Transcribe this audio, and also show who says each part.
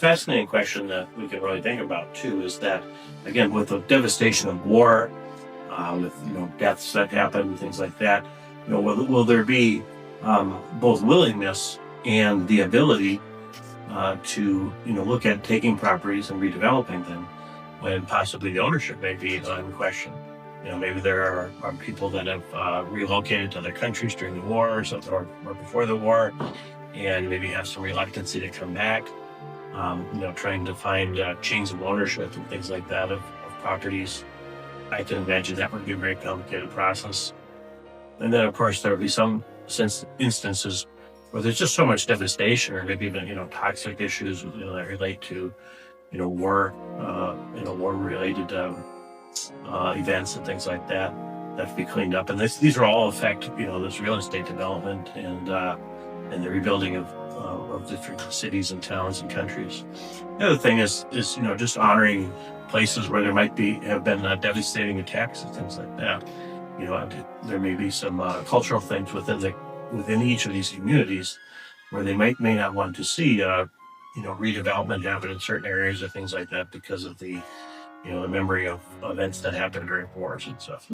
Speaker 1: fascinating question that we can really think about too is that, again, with the devastation of war, with deaths that happen, things like that, will there be both willingness and the ability to look at taking properties and redeveloping them when possibly the ownership may be in question? Maybe there are people that have relocated to other countries during the war or something, or before the war, and maybe have some reluctancy to come back. Trying to find chains of ownership and things like that of properties. I can imagine that would be a very complicated process. And then, of course, there would be some instances where there's just so much devastation, or maybe even toxic issues that relate to war, war-related events and things like that have to be cleaned up. And these are all affect this real estate development and the rebuilding of different cities and towns and countries. The other thing is just honoring places where there might have been devastating attacks and things like that. There may be some cultural things within each of these communities where they may not want to see redevelopment happen in certain areas or things like that because of the the memory of events that happened during wars and stuff.